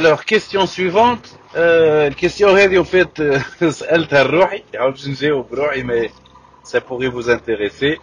Alors, question suivante. Question هذه en fait سألتها لروحي، يعني باش نجاوب بروحي mais ça pourrait vous intéresser.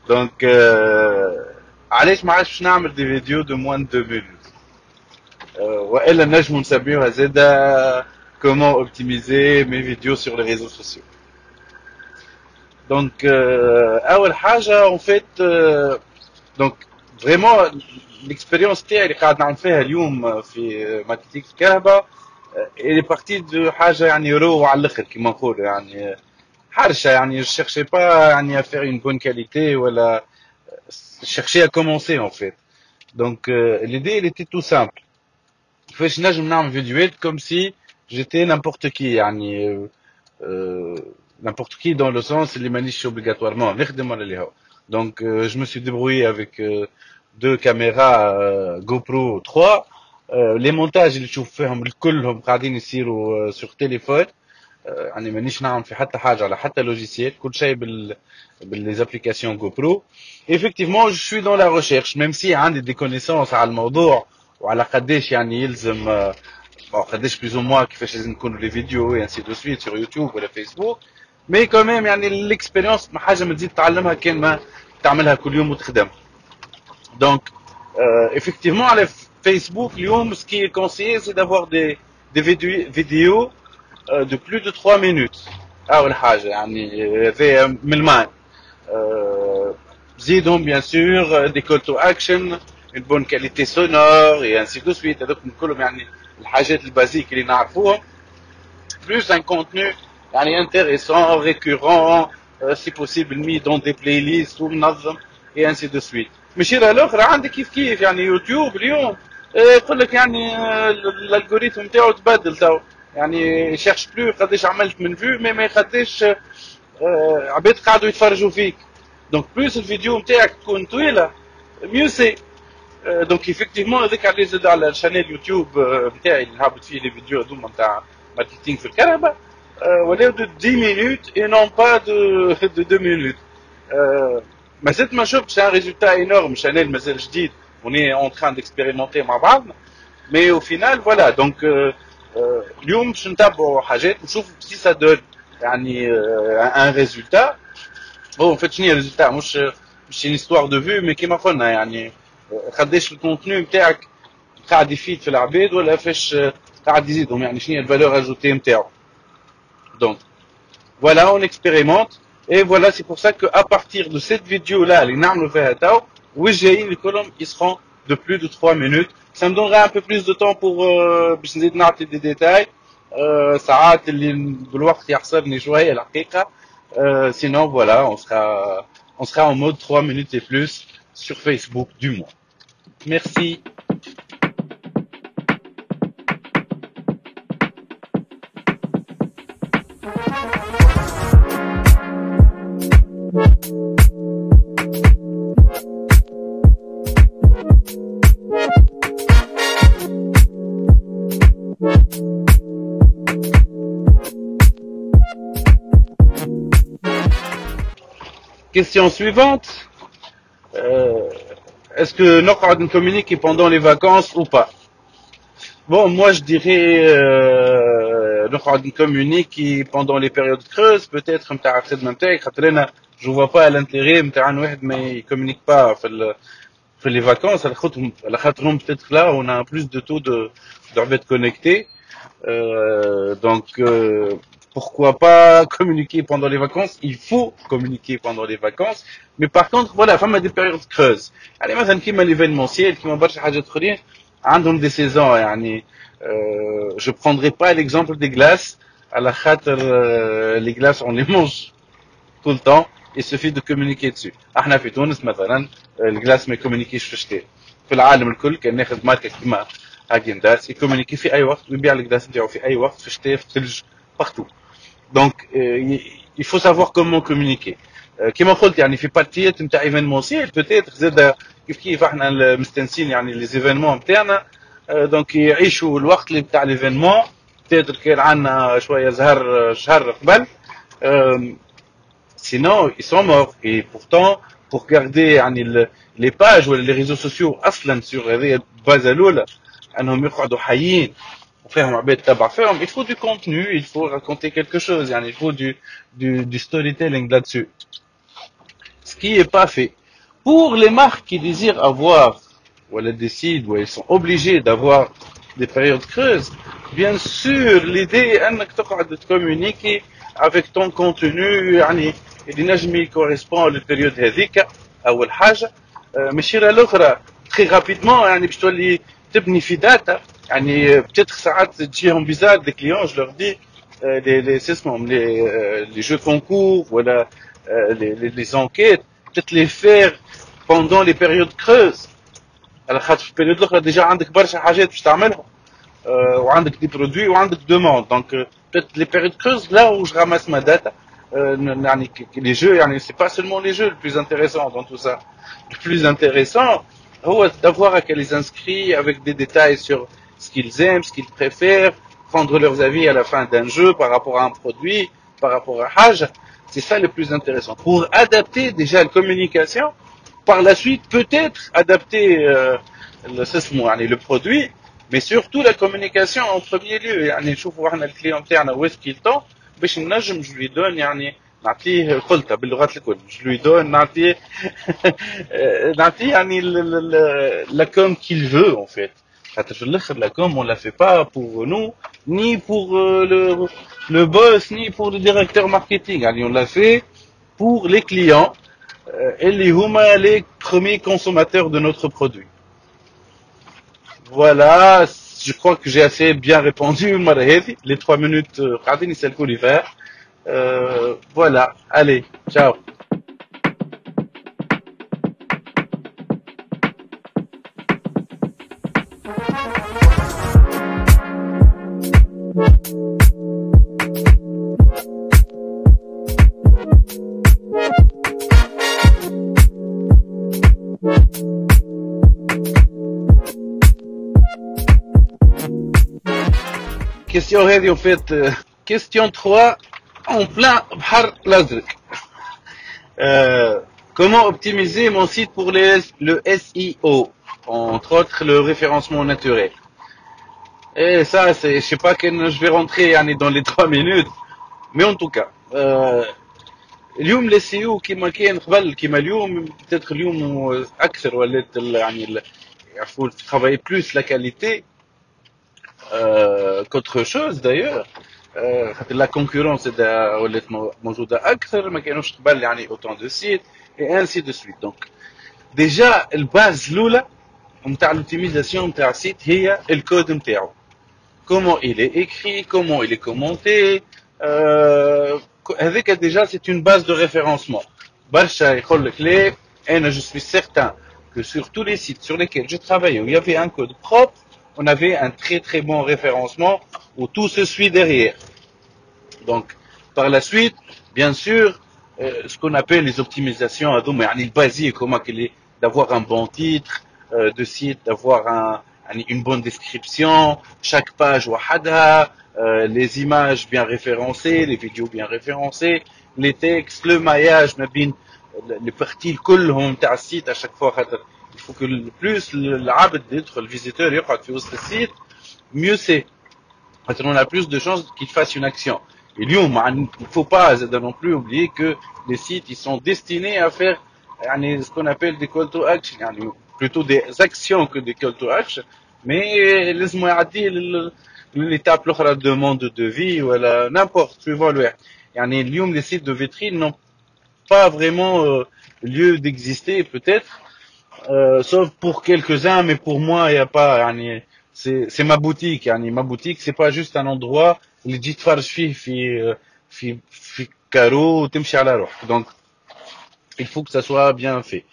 Donc علاش ما عادش باش نعمل دي فيديو de moins de 2 minutes. والا نجمو نسميوها زادا comment optimiser mes vidéos sur les réseaux sociaux. Donc اول حاجة en fait donc vraiment l'expérience تاعي اللي قاعد نعمل فيها اليوم في ماركتينغ الكهرباء اللي بارتي دو حاجه يعني رو على الاخر كيما نقولوا يعني حرشه يعني je cherchais pas يعني à faire une bonne qualité ولا chercher à commencer en fait. Donc l'idée elle était tout simple. كيفاش نجم نعمل فيديوهات comme si j'étais n'importe qui يعني n'importe qui dans le sens اللي مانيش obligatoirement نخدم ولا اللي هو. Donc je me suis débrouillé avec deux caméras GoPro 3. Les montages اللي تشوف فيهم كلهم قاعدين يصيروا sur téléphone. يعني مانيش نعمل في حتى حاجه على حتى لوجيسيال، كل شيء باللي ابليكاسيون GoPro. Effectivement je suis dans la recherche même si عندي des connaissances على الموضوع وعلى قداش يعني يلزم قداش plus ou moins كيفاش لازم يكونوا لي فيديو et ainsi de suite sur YouTube ولا فيسبوك. mais quand même يعني l'expérience ما حاجه ما تزيد تعلمها كان ما تعملها كل يوم وتخدم. Donc effectivement على Facebook اليوم ce qui est conseillé c'est d'avoir des vidéos de plus de 3 minutes. أول حاجة يعني هذا من الماء. زيدهم bien sûr des call to action, une bonne qualité sonore et ainsi de suite. هذوك كلهم يعني الحاجات البازيك اللي نعرفوهم. Plus un contenu يعني intéressant, récurrent, si possible mis dans des playlists ومنظم et ainsi de suite. ماشي الاخرى عندك كيف يعني يوتيوب اليوم يقول لك يعني الالغوريثم نتاعو تبدل تو يعني شيرش بلو قداش عملت من فيو ما قداش عباد قاعدوا يتفرجوا فيك. دونك بلوس الفيديو نتاعك تكون طويله ميو سي. دونك ايفيكتيفمون هذاك على زاد على الشانيل يوتيوب نتاعي اللي هابط فيه لي فيديو هذوما نتاع ماركتينغ في الكهرباء ولاو دو 10 minutes et non pas de 2 minutes. ما زلت ما شفتش ان ريزولتا اينورم، شانيل مازال جديد وني اون تران ديكسبيريمونتي مع بعضنا مي او فينال فوالا. دونك اليوم باش نتابعوا حاجات نشوف سي سا دون يعني ان ريزولتا. هو ان فيت شنو هي الريزولتا مش ان هيستوار دو فيو مي كيما قلنا يعني قداش الكونتوني نتاعك قاعد يفيد في العباد ولا فاش قاعد يزيدهم يعني شنو هي الفالور اجوتي نتاعو. دونك voilà on expérimente et voilà c'est pour ça que à partir de cette vidéo là اللي نعملوا فيها تاو والجايين الكلهم ils seront de plus de 3 minutes. Ça me donnera un peu plus de temps pour باش نزيد نعطي des détails. ساعات اللي بالوقت يحصرني شويه الحقيقه. Sinon voilà on sera en mode 3 minutes et plus sur Facebook du moins. Merci. Question suivante. Est-ce que نقعد نكومونيكي pendant les vacances ou pas? Bon, moi je dirais نقعد نكومونيكي pendant les périodes creuses peut-être نتاع الخدمة نتاعي خاطر انا je vois pas l'intérêt نتاع ان واحد ما يكومونيك با في les vacances على خاطرهم peut-être là on a plus de taux de عباد connectés. Donc pourquoi pas communiquer pendant les vacances? Il faut communiquer pendant les vacances, mais par contre voilà فما des périodes creuses. يعني مثلا كيما l'événementiel كيما برشا حاجات اخرين عندهم des saisons يعني je prendrai pas l'exemple des glaces على خاطر les glaces on les mange tout le temps. Il suffit de communiquer dessus. احنا في تونس مثلا الجلاس ما يكومونيكيش في الشتاء. في العالم الكل كان ناخذ ماركه كيما هاجن داس يكومونيكي في اي وقت ويبيع الجلاس نتاعو في اي وقت في الشتاء في الثلج partout. Donc il faut savoir comment communiquer. كما قلت يعني في بارتيات نتاع ايفينمونسيال peut-être زاد كيف احنا مستنسين يعني لي زيفينمون نتاعنا. دونك يعيشوا الوقت اللي نتاع ليفينمون peut-être كان عندنا شويه شهر قبل. Sinon ils sont morts et pourtant pour garder يعني les pages ou les réseaux sociaux اصلا sur هذه البازه الاولى انهم يقعدوا حيين وفيهم عباد تبع فيهم. Il faut du contenu, il faut raconter quelque chose, يعني il faut du storytelling là-dessus, ce qui est pas fait. Pour les marques qui désirent avoir, ou elles décident, ou elles sont obligées d'avoir des périodes creuses, bien sûr, l'idée est de communiquer avec ton contenu, يعني اللي نجم يكوريسبون للبريود هذيك أول حاجة. مشيرة الأخرى très rapidement يعني باش تولي تبني في داتا. يعني peut-être ساعات تجيهم بيزار des clients, je leur dis les jeux concours, voilà, les enquêtes, peut-être les faire pendant les périodes creuses. على خاطر في البيريود الاخرى ديجا عندك برشا حاجات باش تعملهم وعندك دي برودوي وعندك دوموند. دونك peut-être les périodes creuses là où je ramasse ma data. يعني les jeux, يعني c'est pas seulement les jeux le plus intéressant dans tout ça. Le plus intéressant هو d'avoir qu'à les inscrits avec des détails sur ce qu'ils aiment, ce qu'ils préfèrent, prendre leurs avis à la fin d'un jeu par rapport à un produit, par rapport à حاجة. C'est ça le plus intéressant. Pour adapter déjà la communication, par la suite peut-être adapter le produit, mais surtout la communication en premier lieu. يعني نشوفوا احنا الكليون تاعنا ويس كيل طون باش ننجم جو لي دون يعني نعطيه قلتها باللغات الكل. جو لي دون نعطيه نعطيه يعني la com qu'il veut en fait. خاطر في الاخر la com on la fait pas pour nous ni pour le boss ni pour le directeur marketing. يعني on la fait pour les clients اللي هما les premiers consommateurs de notre produit. Voilà, je crois que j'ai assez bien répondu. Les 3 minutes, voilà, allez, ciao. Question هذه en fait, question 3 en plein بحر الأزرق. Comment optimiser mon site pour le SEO, entre autres le référencement naturel. Et ça, je sais pas que je vais rentrer dans les 3 minutes, mais en tout cas, اليوم le SEO كما كان قبل كما اليوم peut-être اليوم أكثر ولات يعني il faut travailler plus la qualité qu'autre chose d'ailleurs. La concurrence ولات موجودة أكثر ما كانوش قبل يعني autant de sites et ainsi de suite. Donc déjà الباز الأولى نتاع l'optimisation نتاع السيت هي الكود نتاعو. Comment il est écrit, comment il est commenté. Avec déjà c'est une base de référencement. برشا يقول لك ليه أنا je suis certain que sur tous les sites sur lesquels je travaillais où il y avait un code propre, on avait un très très bon référencement où tout se suit derrière. Donc par la suite, bien sûr, ce qu'on appelle les optimisations, يعني البasique, comment qu'il est d'avoir un bon titre de site, d'avoir une bonne description, chaque page وحدها, les images bien référencées, les vidéos bien référencées, les textes, le maillage ما بين les parties كلهم تاع السيت à chaque fois. Il faut que le plus العبد يدخل le visiteur يقعد في وسط السيت, mieux c'est. On a plus de chances qu'il fasse une action. Et il ne faut pas non plus oublier que les sites ils sont destinés à faire ce qu'on appelle des call to action, plutôt des actions que des call to action. Mais laisse-moi dire l'étape l'autre demande de devis ou n'importe suivant le. Les sites de vitrine n'ont pas vraiment lieu d'exister peut-être, sauf pour quelques-uns, mais pour moi il n'y a pas. C'est ma boutique. Ma boutique c'est pas juste un endroit اللي تجي تفرج فيه في كارو وتمشي على روحك. Donc il faut que ça soit bien fait.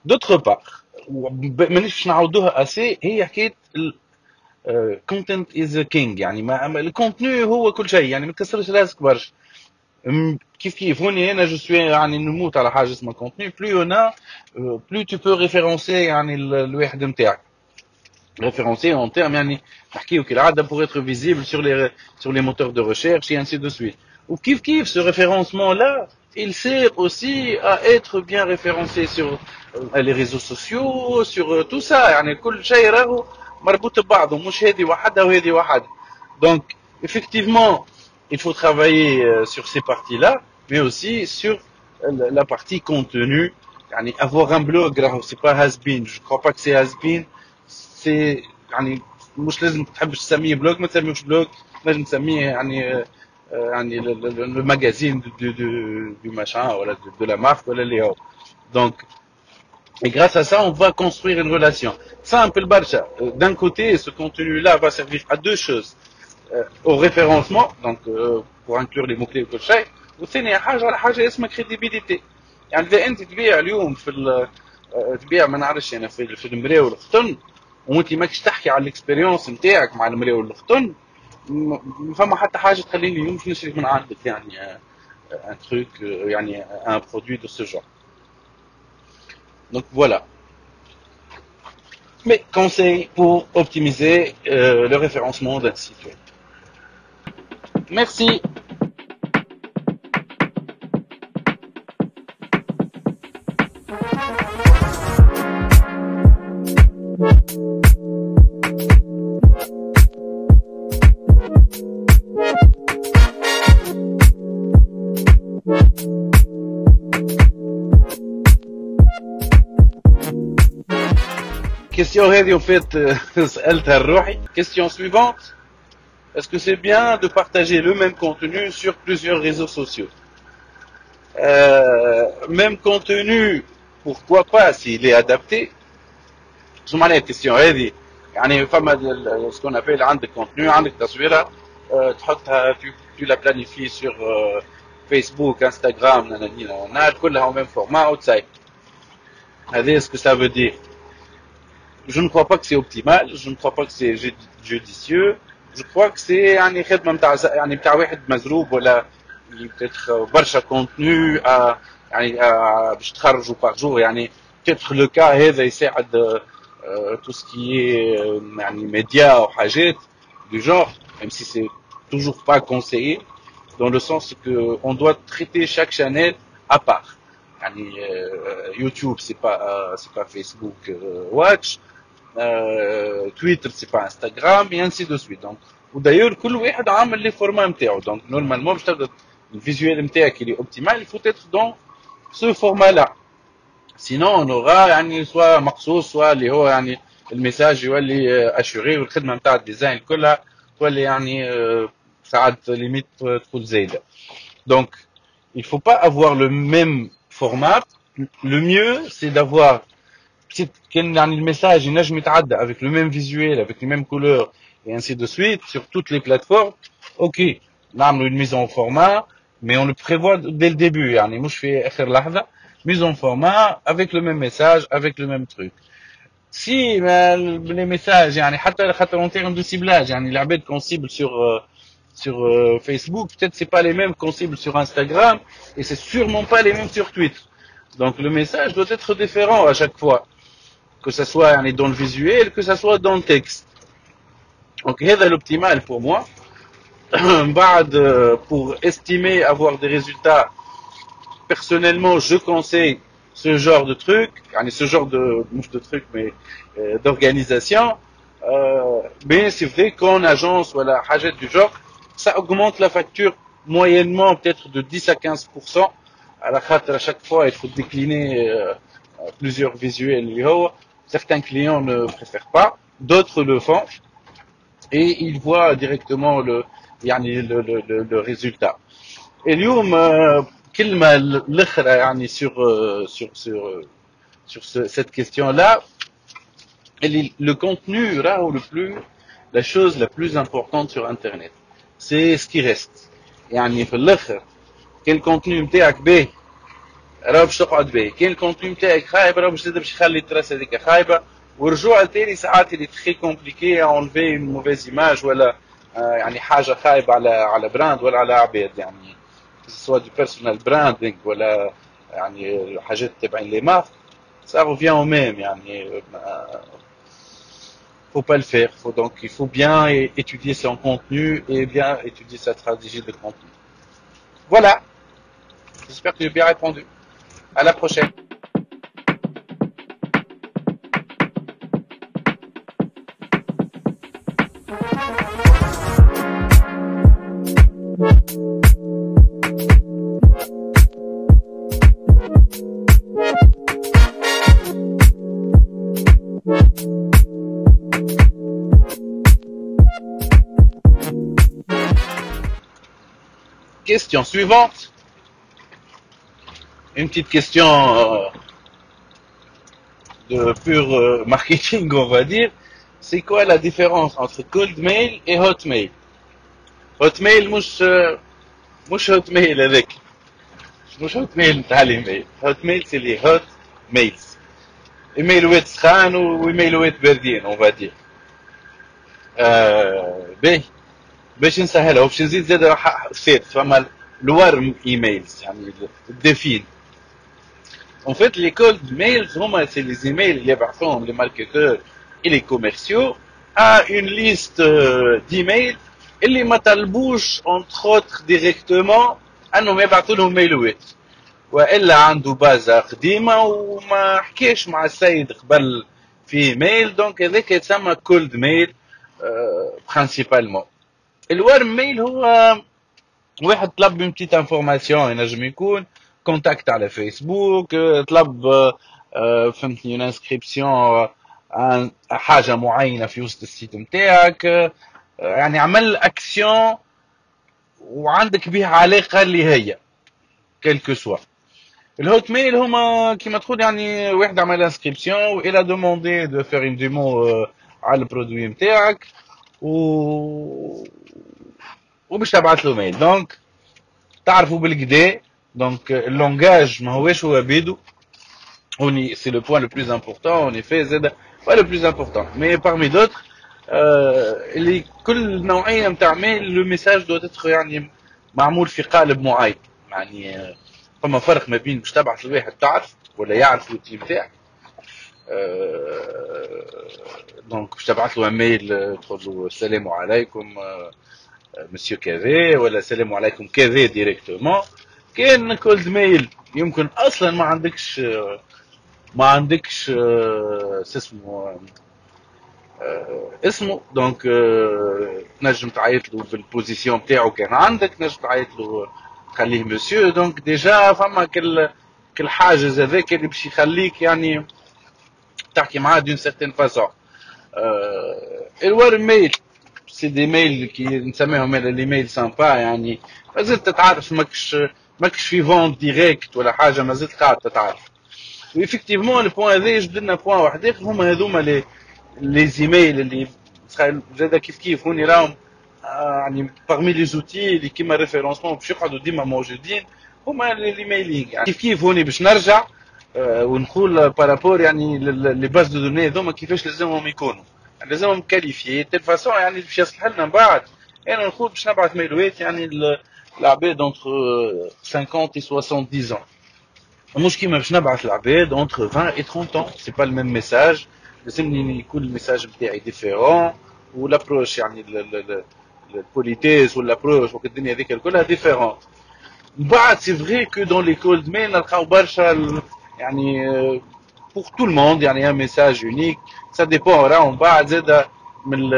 D'autre part, مانيش نعاودوها assez, هي حكاية content is king. الكونتنو هو كل شيء. ما تكسرش راسك برشا. كيف هوني انا جو سوي نموت على حاجه اسمها كونتنو. plus on a plus tu peux référencer الواحد نتاعك. Référencé en termes نحكيو كالعادة pour être visible sur les moteurs de recherche et ainsi de suite. Ou kiff ce référencement là il sert aussi à être bien référencé sur les réseaux sociaux, sur tout ça. كل شيء راهو مربوط ببعضه, مش هذه وحدها وهذه وحدها. Donc, effectivement, il faut travailler sur ces parties-là, mais aussi sur la partie contenu. يعني avoir un blog راهو c'est pas has been, je crois pas que c'est has been, c'est يعني مش لازم تحبش تسميه بلوج ما تسميهوش بلوج، لازم تسميه يعني يعني le magazine du machin voilà de la marque ولا اللي هو. Donc et grâce à ça, on va construire une relation. Ça, un peu le barcha. D'un côté, ce contenu-là va servir à deux choses. Au référencement, donc pour inclure les mots-clés وكل شيء. وثاني حاجة على حاجة اسمها crédibilité. يعني إذا أنت تبيع اليوم في تبيع ما نعرفش أنا في المراية والخطن وأنت ماكش تحكي على الإكسبيريونس نتاعك مع المراية والخطن ما فما حتى حاجة تخليني اليوم باش نشري من عندك يعني un truc يعني un produit de ce genre. Donc voilà. Mes conseils pour optimiser le référencement d'un site web. Merci. Question هذه au fait سألتها لروحي. Question suivante. Est-ce que c'est bien de partager le même contenu sur plusieurs réseaux sociaux? Même contenu, pourquoi pas s'il est adapté? شو معناها الكيستيون هذه؟ يعني فما ce qu'on appelle عندك contenu عندك تصويرة تحطها tu la planifies sur Facebook, Instagram, nanana, كلها au même format outside. هذه ce que ça veut dire. Je ne crois pas que c'est optimal, je ne crois pas que c'est judicieux. Je crois que c'est يعني خدمة يعني بتاع واحد مزروب ولا peut-être برشا contenu يعني باش تخرجوا par jour يعني peut-être le cas هذا يساعد tout ce qui est يعني médias ou حاجات du genre, même si c'est toujours pas conseillé, dans le sens que on doit traiter chaque chaîne à part. يعني YouTube c'est pas Facebook Watch, Twitter c'est pas Instagram et ainsi de suite. Donc d'ailleurs كل واحد عامل لي فورما نتاعو. Donc normalement باش تبدا الفيجوال نتاعك اللي optimal, il faut être dans ce format là. Sinon on aura يعني soit مقصوص soit اللي هو يعني الميساج يولي اشوري والخدمه نتاع الديزاين كلها تولي يعني ساعات ليميت تكون زايده. Donc il faut pas avoir le même format. Le mieux c'est d'avoir كان يعني الميساج ينجم يتعدى avec le même visuel, avec les mêmes couleurs et ainsi de suite sur toutes les plateformes. Ok, نعملوا une mise en format, mais on le prévoit dès le début يعني مش في آخر لحظة. Mise en format avec le même message, avec le même truc. Si les messages يعني حتى en termes de ciblage يعني العباد qu'on cible sur Facebook, peut-être c'est pas les mêmes qu'on cible sur Instagram et c'est sûrement pas les mêmes sur Twitter. Donc le message doit être différent à chaque fois, que ça soit dans le visuel, que ça soit dans le texte. Donc c'est l'optimal pour moi. Pour estimer avoir des résultats, personnellement je conseille ce genre de truc, ce genre de truc mais d'organisation. Mais c'est vrai qu'en agence ou à la hajette du genre, ça augmente la facture moyennement peut-être de 10 à 15%. À chaque fois il faut décliner plusieurs visuels. Certains clients ne préfèrent pas, d'autres le font et ils voient directement le résultat. Et اليوم كلمة الأخرى يعني sur cette question-là, le contenu là ou la chose la plus importante sur Internet, c'est ce qui reste. يعني في الآخر كان الكونتني نتاعك باهي راه باش تقعد باهي، كان الكونتني نتاعك خايب راه باش تزيد باش يخلي التراس هذيك خايبه، والرجوع التالي ساعات اللي تخي كومبليكي انلفي اون موفيز ايماج ولا يعني حاجه خايبه على براند ولا على عباد يعني سواء دو بيرسونال براندينغ ولا يعني حاجات تبعين لي مارك ça revient au même يعني faut pas le faire. Donc il faut bien étudier son contenu et bien étudier sa stratégie de contenu. Voilà, j'espère que j'ai bien répondu. À la prochaine. question suivante. Une petite question de pur marketing, on va dire. C'est quoi la différence entre cold mail et hotmail? Hotmail مش hotmail avec. مش hotmail بتاع الايميل. hotmail c'est les hot mails. ايميلوات سخان وايميلوات باردين on va dire. باهي باش نسهلها وباش نزيد زاد فات فما الورم ايميلز يعني الدفين. En fait, les cold mails, c'est les emails اللي يبعثوهم les marketeurs et les commerciaux à une liste d'emails اللي ما طلبوش entre autres directement انهم يبعثوا لهم ميلوات والا عنده بازا قديمه وما حكيش مع السيد قبل في ميل دونك هذاك يتسمى كولد ميل برينسيبالمون. الورم ميل هو واحد طلب من بتيت انفورماسيون ينجم يكون كونتاكت على فيسبوك طلب فهمتني اون انسكريبسيون حاجه معينه في وسط السيت نتاعك يعني عمل اكسيون وعندك بها علاقه اللي هي كيلكو سوا. الهوت ميل هما كيما تقول يعني واحد عمل انسكريبسيون والى دوموندي دو فير اون ديمو على البرودوي نتاعك وباش تبعث له ميل دونك تعرفوا بالكدا دونك اللونجاج ما هوش هو بيدو اوني سي لو بوين لو بلوز امبورطون اوني في زاد با لو بلوز امبورطون مي بارمي دوتر اللي كل نوعيه نتاع ميل لو ميساج دو تتر يعني معمول في قالب معين يعني فما فرق ما بين باش تبعث لواحد تعرف ولا يعرف الوتي نتاعك دونك باش تبعث له ميل تقول له السلام عليكم مسيو كافي ولا السلام عليكم كافي ديريكتومون. كاين كولد ميل يمكن اصلا ما عندكش اسمه دونك تنجم تعيط له بالبوزيسيون نتاعو كان عندك تنجم تعيط له خليه مسيو دونك ديجا فما كل حاجز هذاك اللي باش يخليك يعني تحكي معاه دون سيرتين فاسون. الورم ميل سي دي ميل كي نسميهم لي ميل سامبا يعني مازلت تتعرف ماكش في فونت ديريكت ولا حاجه مازلت قاعد تتعرف. وإفكتيفمون البوان هذا جبدنا بوان واحد اخر هما هذوما لي زيميل اللي زاد كيف هوني راهم يعني parmi les outils اللي كيما ريفيرونسمون باش يقعدوا ديما موجودين هما لي ميلينغ يعني كيف هوني باش نرجع ونقول بارابور يعني لي باز دو دوني هذوما كيفاش لازمهم يكونوا يعني لازمهم كاليفيي تيل فاسون يعني باش يصلح لنا من بعد انا نقول باش نبعث ميلوات يعني العباد انتر 50 et 70 ans مش كيما باش نبعث العباد انتر 20 et 30 ans سي با الميم ميساج لازمني يكون الميساج نتاعي ديفيرون والابروش يعني البوليتيز والابروش وكل الدنيا هذيك كلها ديفيرون. بعد سي فري كو دون لي كولد ميل نلقاو برشا يعني بور تو الموند يعني ان ميساج يونيك سا ديبون راهو من بعد زاد من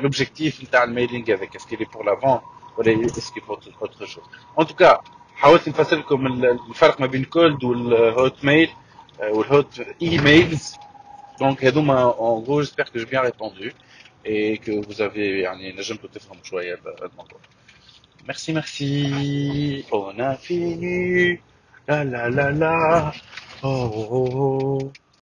لوبجيكتيف نتاع الميلينغ هذاك اسكي لي بور لا فون ولا اسكي بور اوتر شوز. ان توكا حاولت نفسر لكم الفرق ما بين كولد والهوت ميل والهوت ايميلز. Donc, en gros, j'espère que j'ai bien répondu et que vous avez نجمتوا تفهموا شوية الموضوع. Merci, merci. On a fini. La la la la. Oh, oh, oh.